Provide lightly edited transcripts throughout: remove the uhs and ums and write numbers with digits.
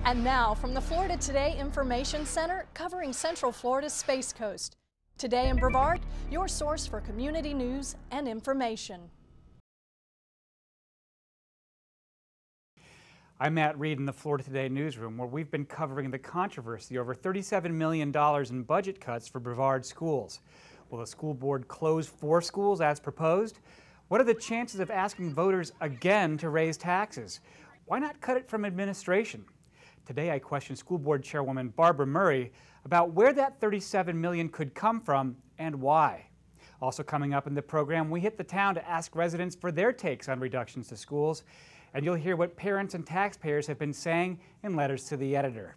And now from the Florida Today Information Center covering Central Florida's Space Coast. Today in Brevard, your source for community news and information. I'm Matt Reed in the Florida Today newsroom, where we've been covering the controversy over $37 million in budget cuts for Brevard schools. Will the school board close 4 schools as proposed? What are the chances of asking voters again to raise taxes? Why not cut it from administration? Today I question school board chairwoman Barbara Murray about where that $37 million could come from and why. Also coming up in the program, we hit the town to ask residents for their takes on reductions to schools, and you'll hear what parents and taxpayers have been saying in letters to the editor.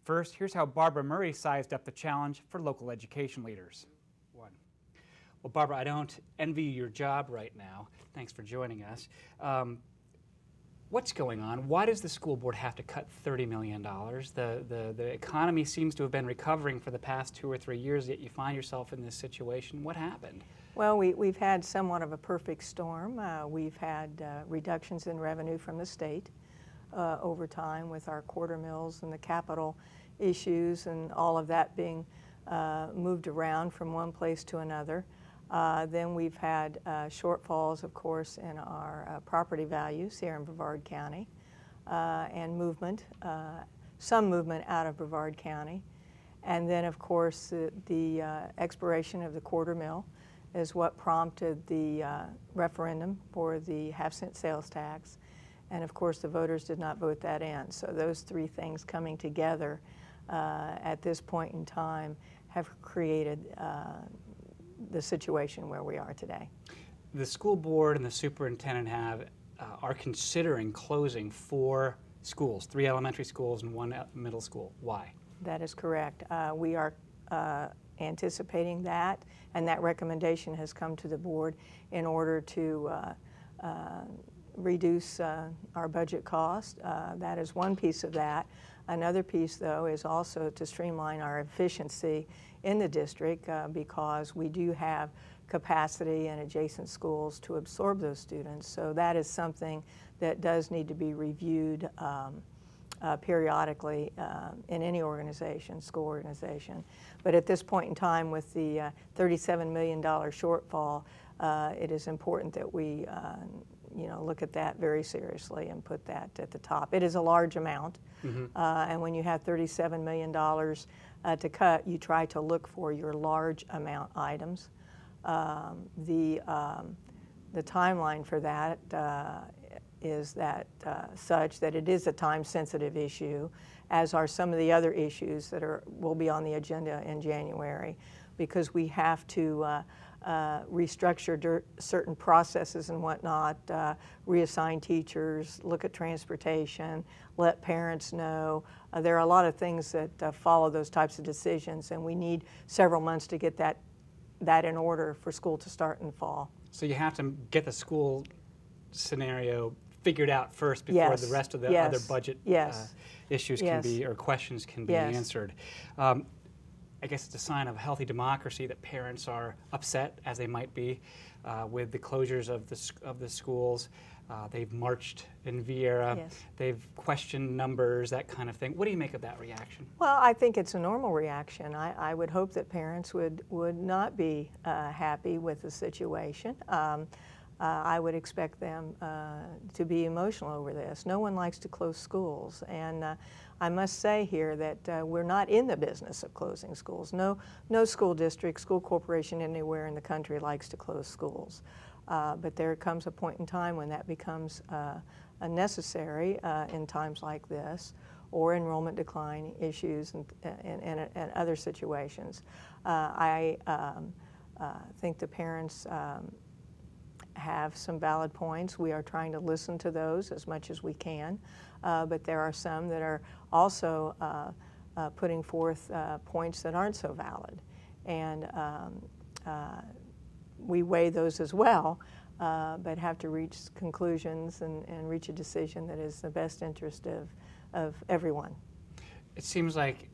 First, here's how Barbara Murray sized up the challenge for local education leaders. Well, Barbara, I don't envy your job right now. Thanks for joining us. What's going on? Why does the school board have to cut $30 million? The economy seems to have been recovering for the past 2 or 3 years, yet you find yourself in this situation. What happened? Well, we've had somewhat of a perfect storm. We've had reductions in revenue from the state over time with our quarter mills and the capital issues and all of that being moved around from one place to another. Then we've had shortfalls, of course, in our property values here in Brevard County and movement, some movement out of Brevard County. And then, of course, the expiration of the quarter mill is what prompted the referendum for the half-cent sales tax. And, of course, the voters did not vote that in. So those 3 things coming together at this point in time have created the situation where we are today. The school board and the superintendent are considering closing 4 schools, 3 elementary schools and 1 middle school. Why? That is correct. We are anticipating that, and that recommendation has come to the board in order to reduce our budget cost. That is one piece of that. Another piece, though, is also to streamline our efficiency in the district because we do have capacity in adjacent schools to absorb those students. So that is something that does need to be reviewed periodically in any organization, school organization. But at this point in time, with the $37 million shortfall, it is important that we look at that very seriously and put that at the top. It is a large amount, and when you have $37 million to cut, you try to look for your large amount items. The timeline for that is that such that it is a time-sensitive issue, as are some of the other issues that will be on the agenda in January, because we have to restructure certain processes and whatnot, reassign teachers, look at transportation, let parents know. There are a lot of things that follow those types of decisions, and we need several months to get that in order for school to start in the fall. So you have to get the school scenario figured out first before the rest of the other budget issues can be, or questions can be answered. I guess it's a sign of a healthy democracy that parents are upset, as they might be, with the closures of the schools. They've marched in Vieira. They've questioned numbers, that kind of thing. What do you make of that reaction? Well, I think it's a normal reaction. I would hope that parents would not be happy with the situation. I would expect them to be emotional over this. No one likes to close schools, and I must say here that we're not in the business of closing schools. No school district, school corporation anywhere in the country likes to close schools. But there comes a point in time when that becomes necessary in times like this, or enrollment decline issues and other situations. I think the parents have some valid points. We are trying to listen to those as much as we can, but there are some that are also putting forth points that aren't so valid, and we weigh those as well, but have to reach conclusions and reach a decision that is the best interest of everyone. It seems like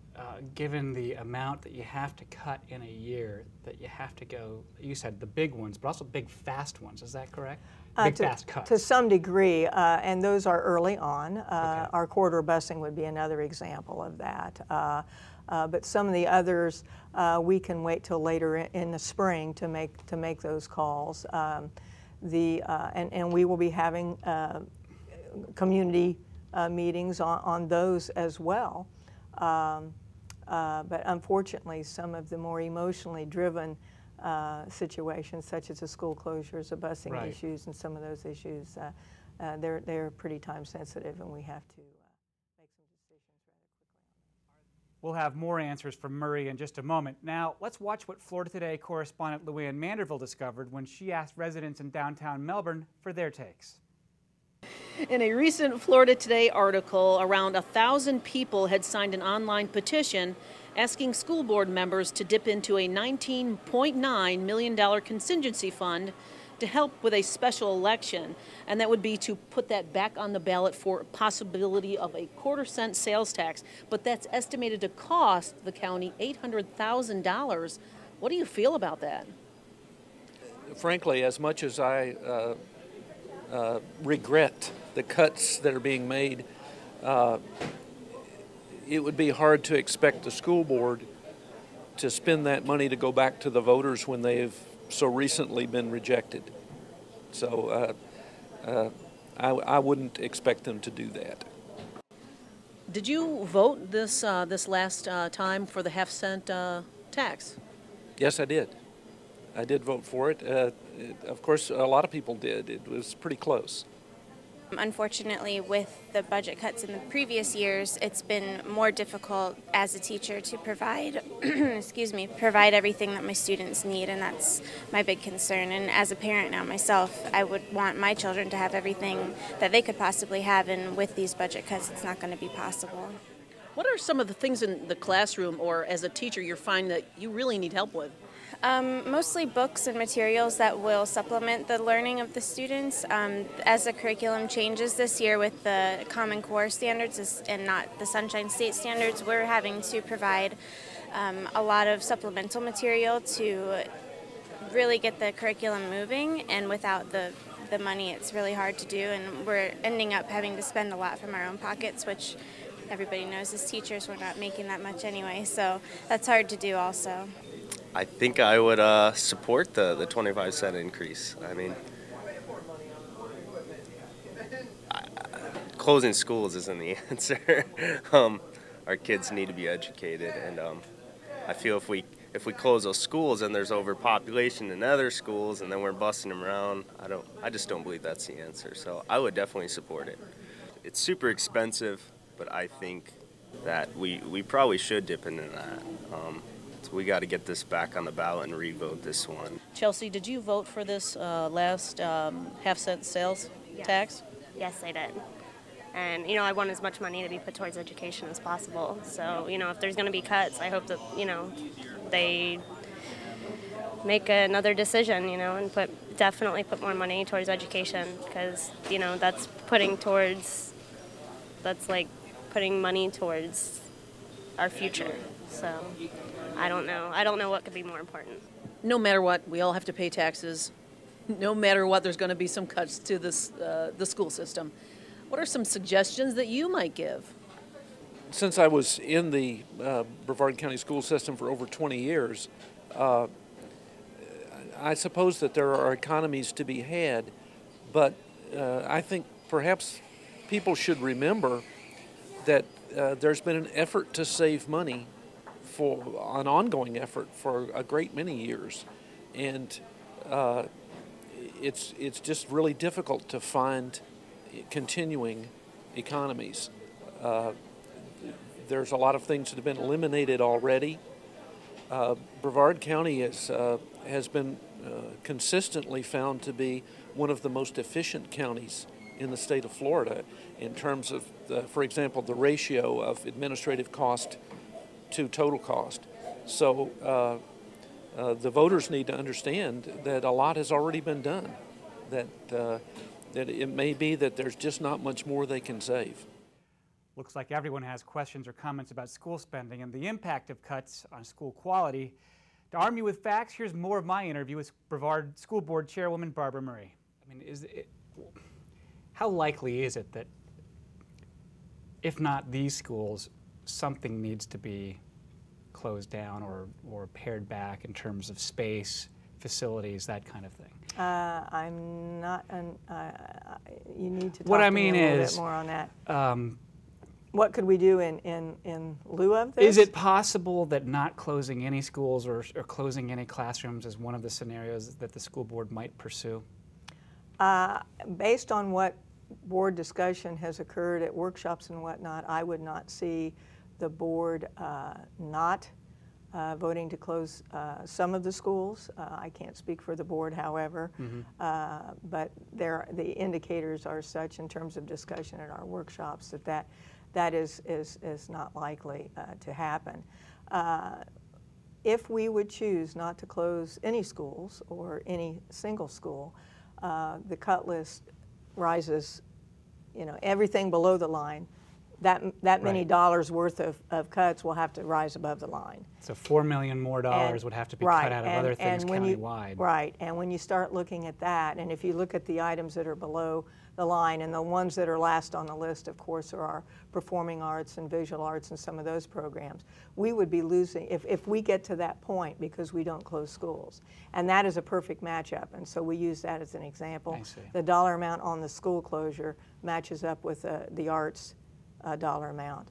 given the amount that you have to cut in a year, that you have to go, you said the big ones, but also big fast ones, is that correct? Big fast cuts. To some degree, and those are early on. Okay. Our corridor busing would be another example of that. But some of the others, we can wait till later in the spring to make those calls. And we will be having community meetings on those as well. But unfortunately, some of the more emotionally driven situations, such as the school closures, the busing Right. issues, and some of those issues, they're pretty time sensitive, and we have to make some decisions rather quickly. We'll have more answers from Murray in just a moment. Now, let's watch what Florida Today correspondent Luann Manderville discovered when she asked residents in downtown Melbourne for their takes. In a recent Florida Today article, around 1,000 people had signed an online petition asking school board members to dip into a $19.9 million contingency fund to help with a special election, and that would be to put that back on the ballot for possibility of a quarter-cent sales tax. But that's estimated to cost the county $800,000. What do you feel about that? Frankly, as much as I regret the cuts that are being made, it would be hard to expect the school board to spend that money to go back to the voters when they've so recently been rejected. So I wouldn't expect them to do that. Did you vote this last time for the half-cent tax? Yes, I did. I did vote for it. Of course, a lot of people did. It was pretty close. Unfortunately, with the budget cuts in the previous years, it's been more difficult as a teacher to provide, provide everything that my students need, and that's my big concern. And as a parent now myself, I would want my children to have everything that they could possibly have, and with these budget cuts, it's not going to be possible. What are some of the things in the classroom or as a teacher you find that you really need help with? Mostly books and materials that will supplement the learning of the students. As the curriculum changes this year with the Common Core standards and not the Sunshine State standards, we're having to provide a lot of supplemental material to really get the curriculum moving, and without the money it's really hard to do, and we're ending up having to spend a lot from our own pockets, which everybody knows as teachers we're not making that much anyway, so that's hard to do also. I think I would support the 25-cent increase. I mean, closing schools isn't the answer. Our kids need to be educated, and I feel if we close those schools and there's overpopulation in other schools, and then we're busing them around, I just don't believe that's the answer. So I would definitely support it. It's super expensive, but I think that we probably should dip into that. So we got to get this back on the ballot and re-vote this one. Chelsea, did you vote for this last half-cent sales tax? Yes, I did. And, I want as much money to be put towards education as possible. So, if there's going to be cuts, I hope that, they make another decision, and definitely put more money towards education, because, that's like putting money towards our future. So I don't know what could be more important. No matter what, we all have to pay taxes. No matter what, there's going to be some cuts to this, the school system. What are some suggestions that you might give? Since I was in the Brevard County school system for over 20 years, I suppose that there are economies to be had, but I think perhaps people should remember that there's been an effort to save money, for an ongoing effort for a great many years, and it's just really difficult to find continuing economies. There's a lot of things that have been eliminated already. Brevard County has been consistently found to be one of the most efficient counties in the state of Florida in terms of, for example, the ratio of administrative cost to total cost. So the voters need to understand that a lot has already been done, that it may be that there's just not much more they can save. Looks like everyone has questions or comments about school spending and the impact of cuts on school quality. To arm you with facts, here's more of my interview with Brevard School Board Chairwoman Barbara Murray. I mean, how likely is it that, if not these schools, something needs to be closed down or pared back in terms of space, facilities, that kind of thing? I'm not, you need to talk what to I mean me a little is, bit more on that. What could we do in lieu of this? Is it possible that not closing any schools or closing any classrooms is one of the scenarios that the school board might pursue? Based on what board discussion has occurred at workshops and whatnot, I would not see the board not voting to close some of the schools. I can't speak for the board, however, but the indicators are such in terms of discussion at our workshops that is not likely to happen. If we would choose not to close any schools or any single school, the cut list rises, everything below the line. That many dollars worth of cuts will have to rise above the line. So $4 million more would have to be cut out of other things countywide. Right, and when you start looking at that, and if you look at the items that are below the line, and the ones that are last on the list, of course, are our performing arts and visual arts and some of those programs, we would be losing, if we get to that point, because we don't close schools. And that is a perfect matchup, and so we use that as an example. I see. The dollar amount on the school closure matches up with the arts dollar amount.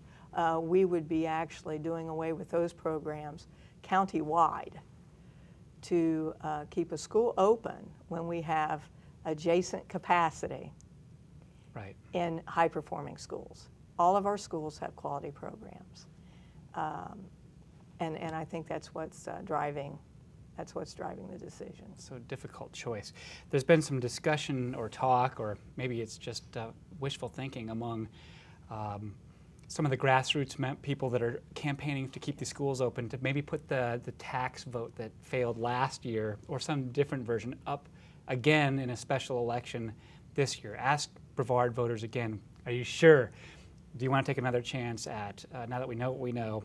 We would be actually doing away with those programs county-wide to keep a school open when we have adjacent capacity in high-performing schools. All of our schools have quality programs, and I think that's what's driving the decision. So difficult choice. There's been some discussion or talk, or maybe it's just wishful thinking among some of the grassroots people that are campaigning to keep the schools open, to maybe put the tax vote that failed last year or some different version up again in a special election this year. Ask Brevard voters again, are you sure? Do you want to take another chance at, now that we know what we know,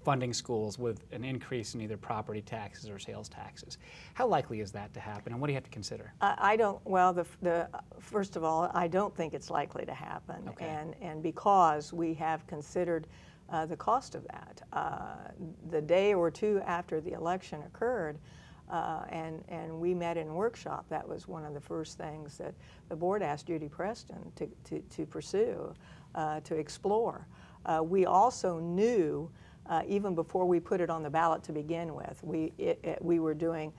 funding schools with an increase in either property taxes or sales taxes? How likely is that to happen, and what do you have to consider? First of all, I don't think it's likely to happen, okay. and because we have considered the cost of that. The day or two after the election occurred, and we met in workshop, that was one of the first things that the board asked Judy Preston to pursue, to explore. We also knew, even before we put it on the ballot to begin with, we were doing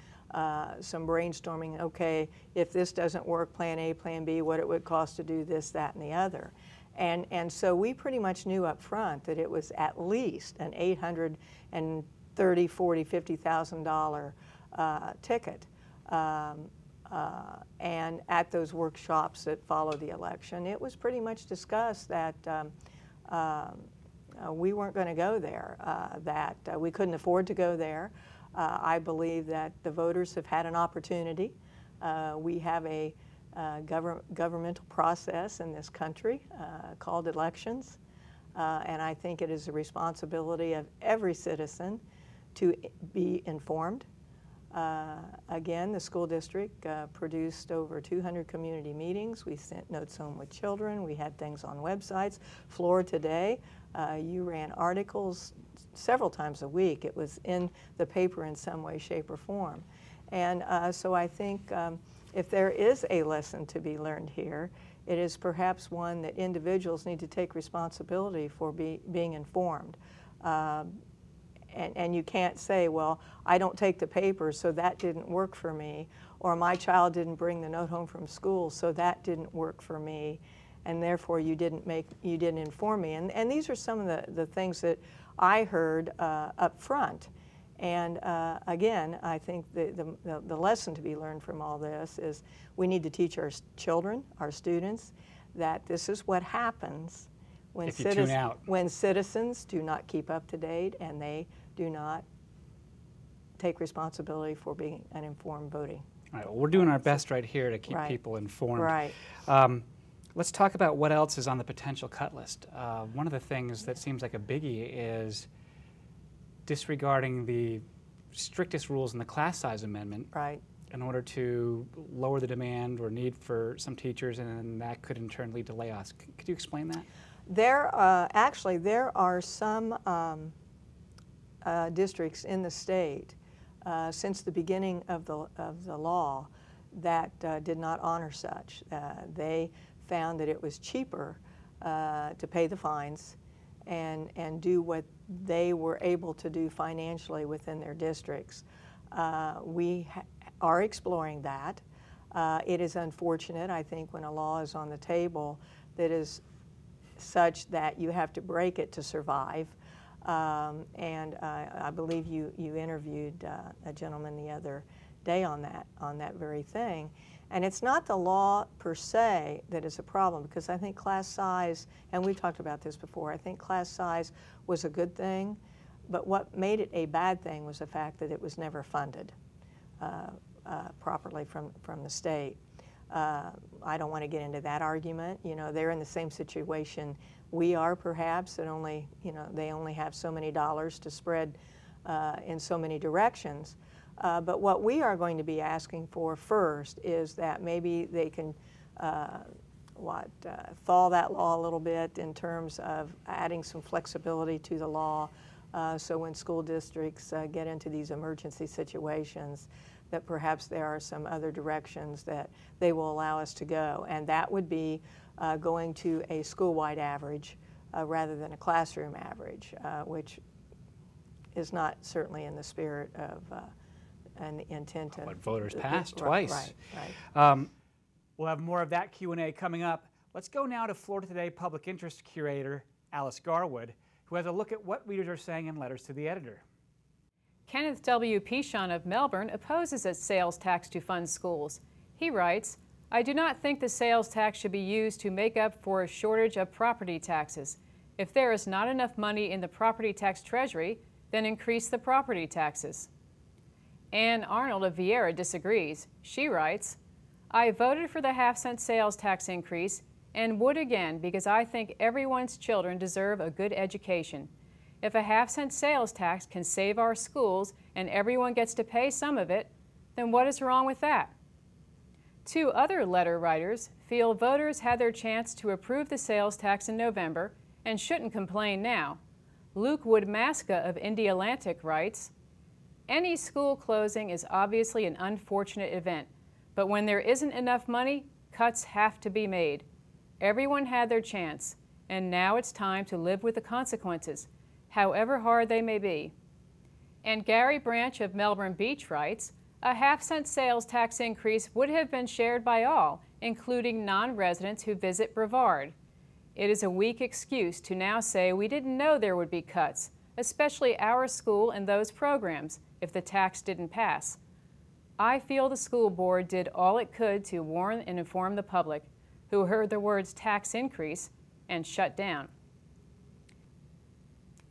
some brainstorming, okay, if this doesn't work, plan A, plan B, what it would cost to do this, that, and the other. And so we pretty much knew up front that it was at least an $830,000, $40,000, $50,000 ticket. And at those workshops that followed the election, it was pretty much discussed that we weren't going to go there, that we couldn't afford to go there. I believe that the voters have had an opportunity. We have a governmental process in this country called elections, and I think it is the responsibility of every citizen to be informed. Again, the school district produced over 200 community meetings. We sent notes home with children. We had things on websites. Floor Today, you ran articles several times a week. It was in the paper in some way, shape, or form. And so I think if there is a lesson to be learned here, it is perhaps one that individuals need to take responsibility for being informed. And you can't say, well, I don't take the paper, so that didn't work for me, or my child didn't bring the note home from school, so that didn't work for me, and therefore you didn't inform me. And these are some of the things that I heard up front. And again, I think the lesson to be learned from all this is we need to teach our children, our students, that this is what happens when citizens do not keep up to date and they do not take responsibility for being an informed voting. All right, well, we're doing our best right here to keep people informed. Right. Let's talk about what else is on the potential cut list. One of the things that seems like a biggie is disregarding the strictest rules in the class size amendment. Right. In order to lower the demand or need for some teachers, and that could in turn lead to layoffs. Could you explain that? Actually, there are some districts in the state since the beginning of the law that did not honor such. They found that it was cheaper to pay the fines and do what they were able to do financially within their districts. We are exploring that. It is unfortunate, I think, when a law is on the table that is such that you have to break it to survive. I believe you interviewed a gentleman the other day on that very thing. And it's not the law per se that is a problem, because I think class size, and we've talked about this before, I think class size was a good thing, but what made it a bad thing was the fact that it was never funded properly from the state. I don't want to get into that argument. You know, they're in the same situation we are, perhaps, that only, you know, they only have so many dollars to spread in so many directions. But what we are going to be asking for first is that maybe they can thaw that law a little bit in terms of adding some flexibility to the law, so when school districts get into these emergency situations, that perhaps there are some other directions that they will allow us to go. And that would be going to a school-wide average rather than a classroom average, which is not certainly in the spirit of and the intent of what voters passed twice. Right. We'll have more of that Q&A coming up. Let's go now to Florida Today Public Interest Curator Alice Garwood, who has a look at what readers are saying in letters to the editor. Kenneth W. Pichon of Melbourne opposes a sales tax to fund schools. He writes, "I do not think the sales tax should be used to make up for a shortage of property taxes. If there is not enough money in the property tax treasury, then increase the property taxes." Ann Arnold of Vieira disagrees. She writes, "I voted for the half-cent sales tax increase and would again because I think everyone's children deserve a good education. If a half-cent sales tax can save our schools and everyone gets to pay some of it, then what is wrong with that?" Two other letter writers feel voters had their chance to approve the sales tax in November and shouldn't complain now. Luke Wood-Maska of Indialantic writes, "Any school closing is obviously an unfortunate event, but when there isn't enough money, cuts have to be made. Everyone had their chance, and now it's time to live with the consequences, however hard they may be." And Gary Branch of Melbourne Beach writes, "A half-cent sales tax increase would have been shared by all, including non-residents who visit Brevard. It is a weak excuse to now say we didn't know there would be cuts, especially our school and those programs, if the tax didn't pass. I feel the school board did all it could to warn and inform the public, who heard the words tax increase and shut down."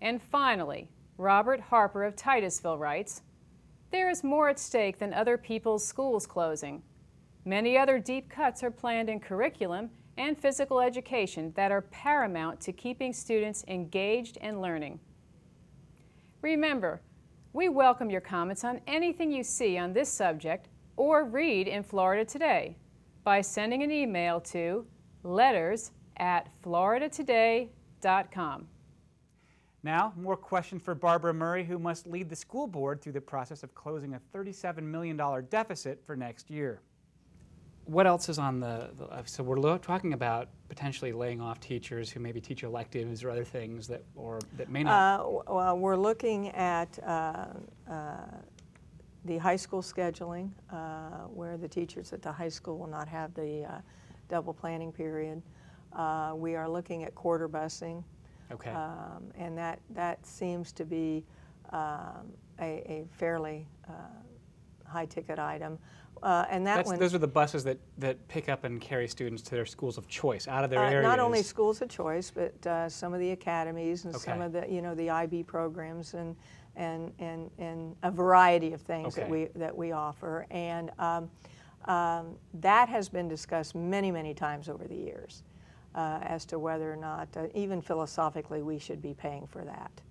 And finally, Robert Harper of Titusville writes, "There is more at stake than other people's schools closing. Many other deep cuts are planned in curriculum and physical education that are paramount to keeping students engaged and learning." Remember, we welcome your comments on anything you see on this subject or read in Florida Today by sending an email to letters@floridatoday.com. Now, more questions for Barbara Murray, who must lead the school board through the process of closing a $37 million deficit for next year. What else is on so we're talking about potentially laying off teachers who maybe teach electives or other things that may not. Well, we're looking at the high school scheduling, where the teachers at the high school will not have the double planning period. We are looking at quarter busing. Okay. And that seems to be a fairly high-ticket item. And those are the buses that pick up and carry students to their schools of choice out of their areas. Not only schools of choice, but some of the academies and Okay. some of the the IB programs and a variety of things Okay. that we offer. And That has been discussed many, many times over the years as to whether or not, even philosophically, we should be paying for that.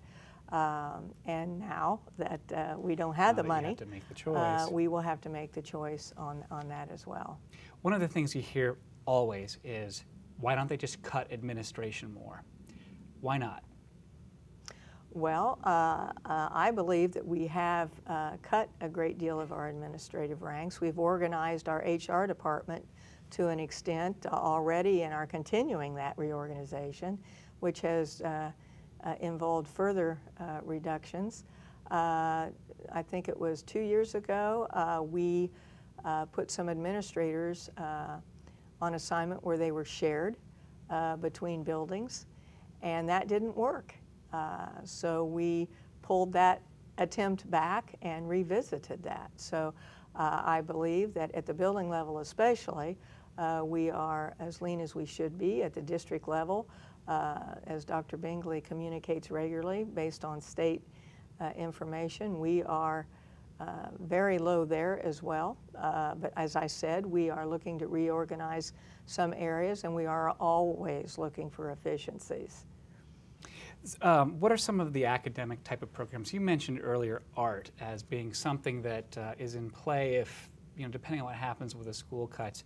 And now that we don't have the money, have to make the choice. we will have to make the choice on that as well. One of the things you hear always is, why don't they just cut administration more? Why not? Well, I believe that we have cut a great deal of our administrative ranks. We've organized our HR department to an extent already and are continuing that reorganization, which has involved further reductions. I think it was 2 years ago, we put some administrators on assignment where they were shared between buildings, and that didn't work. So we pulled that attempt back and revisited that. So I believe that at the building level especially, we are as lean as we should be. At the district level, as Dr. Bingley communicates regularly based on state information, we are very low there as well. But as I said, we are looking to reorganize some areas, and we are always looking for efficiencies. What are some of the academic type of programs? You mentioned earlier art as being something that is in play if, depending on what happens with the school cuts.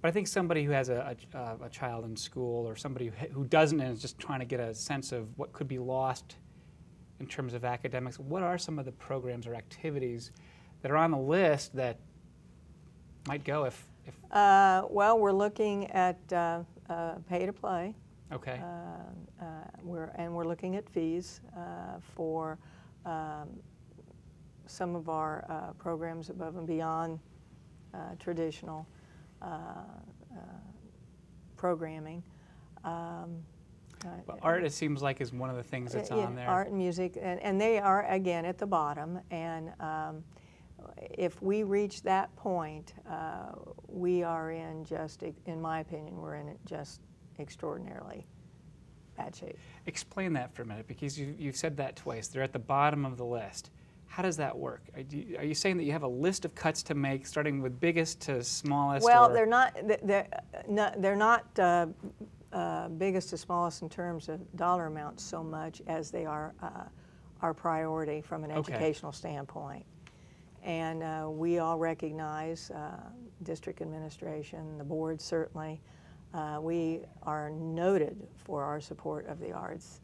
But I think somebody who has a child in school, or somebody who doesn't and is just trying to get a sense of what could be lost in terms of academics, what are some of the programs or activities that are on the list that might go if well, we're looking at pay to play. Okay. We're looking at fees for some of our programs above and beyond traditional programming. But art, it seems like, is one of the things that's on there. Art and music, and they are, again, at the bottom. And if we reach that point, we are in just, in my opinion, we're in just extraordinarily bad shape. Explain that for a minute, because you've said that twice. They're at the bottom of the list. How does that work? Are you saying that you have a list of cuts to make, starting with biggest to smallest? Well, or? they're not biggest to smallest in terms of dollar amounts so much as they are our priority from an educational standpoint. And we all recognize, district administration, the board certainly, we are noted for our support of the arts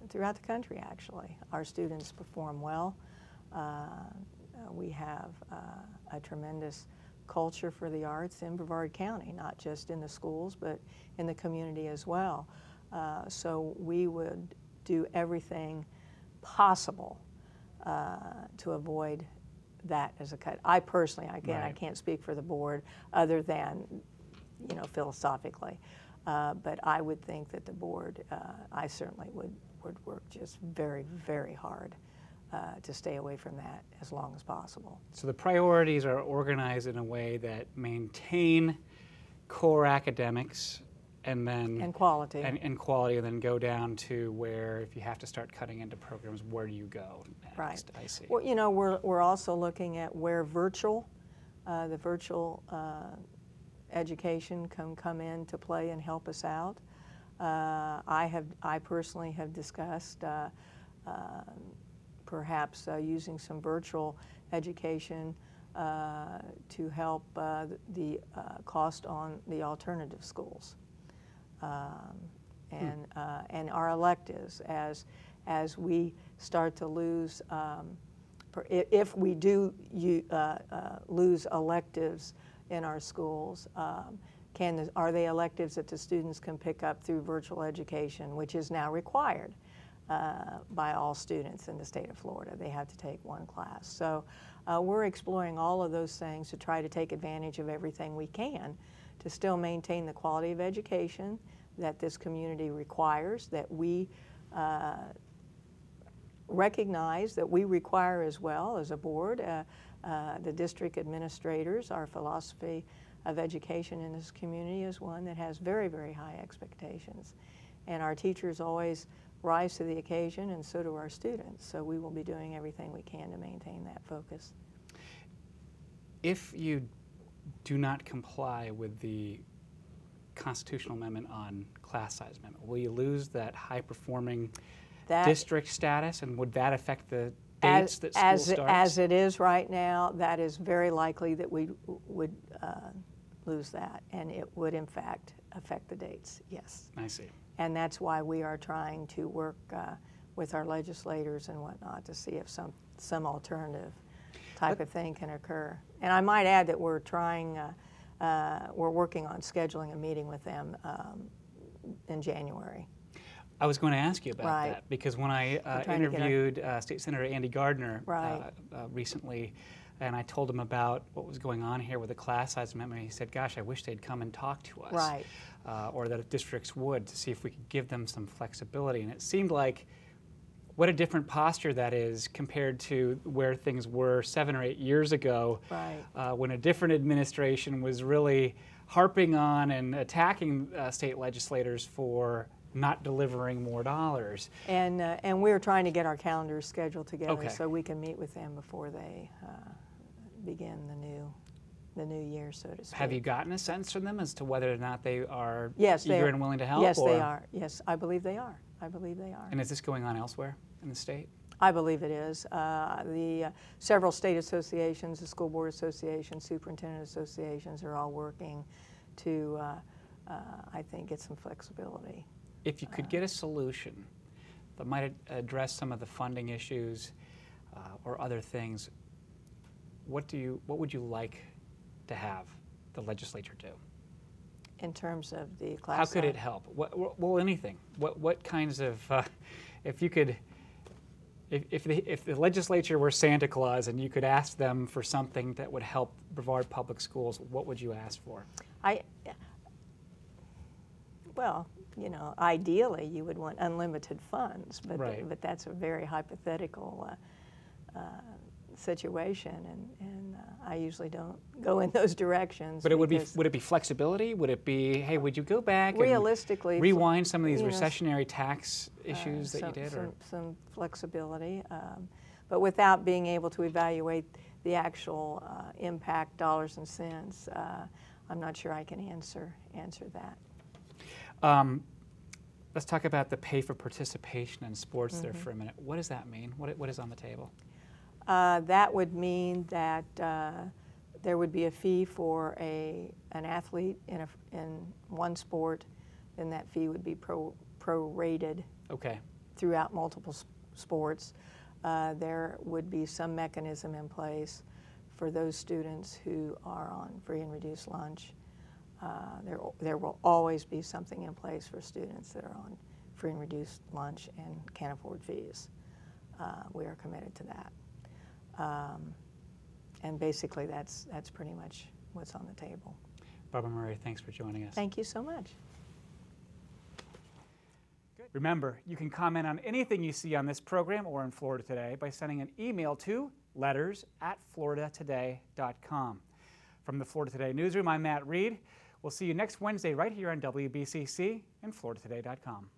throughout the country, actually. Our students perform well. We have a tremendous culture for the arts in Brevard County, not just in the schools, but in the community as well. So we would do everything possible to avoid that as a cut. I personally, again, I can't speak for the board other than, philosophically. But I would think that the board, I certainly would work just very, very hard to stay away from that as long as possible. So the priorities are organized in a way that maintain core academics and then quality and quality, and then go down to where, if you have to start cutting into programs, where do you go next? Right. I see. Well, we're also looking at where the virtual education can come in to play and help us out. I personally have discussed perhaps using some virtual education to help the cost on the alternative schools and our electives as we start to lose. If we do lose electives in our schools, are they electives that the students can pick up through virtual education, which is now required by all students in the state of Florida? They have to take one class. So we're exploring all of those things to try to take advantage of everything we can to still maintain the quality of education that this community requires, that we recognize that we require as well as a board. The district administrators, our philosophy of education in this community is one that has very, very high expectations. And our teachers always rise to the occasion, and so do our students. So we will be doing everything we can to maintain that focus. If you do not comply with the constitutional amendment on class size amendment, will you lose that high-performing district status, and would that affect the dates that school starts? As it is right now, that is very likely that we would lose that, and it would in fact affect the dates, yes. I see. And that's why we are trying to work with our legislators and whatnot to see if some alternative type of thing can occur. And I might add that we're working on scheduling a meeting with them in January. I was going to ask you about that, because when I interviewed State Senator Andy Gardner recently, and I told him about what was going on here with the class size amendment, he said, gosh, I wish they'd come and talk to us, or that districts would, to see if we could give them some flexibility. And it seemed like what a different posture that is compared to where things were 7 or 8 years ago, when a different administration was really harping on and attacking state legislators for not delivering more dollars. And we're trying to get our calendars scheduled together so we can meet with them before they begin the new year, so to speak. Have you gotten a sense from them as to whether or not they are eager and willing to help? Yes, they are. Yes, I believe they are. I believe they are. And is this going on elsewhere in the state? I believe it is. The several state associations, the school board associations, superintendent associations are all working to, I think, get some flexibility. If you could get a solution that might address some of the funding issues or other things, what would you like to have the legislature do? In terms of the class How could it help? Well, anything. What kinds of, if you could, if the legislature were Santa Claus and you could ask them for something that would help Brevard Public Schools, what would you ask for? Well, you know, ideally you would want unlimited funds, but but that's a very hypothetical situation, and I usually don't go in those directions. But would it be flexibility? Would it be, hey, would you go back realistically and rewind some of these recessionary tax issues that you did? Some flexibility, but without being able to evaluate the actual impact, dollars and cents, I'm not sure I can answer that. Let's talk about the pay for participation in sports there for a minute. What does that mean? What is on the table? That would mean that there would be a fee for an athlete in one sport, then that fee would be prorated throughout multiple sports. There would be some mechanism in place for those students who are on free and reduced lunch. There will always be something in place for students that are on free and reduced lunch and can't afford fees. We are committed to that. And basically that's pretty much what's on the table. Barbara Murray, thanks for joining us. Thank you so much. Remember, you can comment on anything you see on this program or in Florida Today by sending an email to letters@floridatoday.com. From the Florida Today newsroom, I'm Matt Reed. We'll see you next Wednesday right here on WBCC and FloridaToday.com.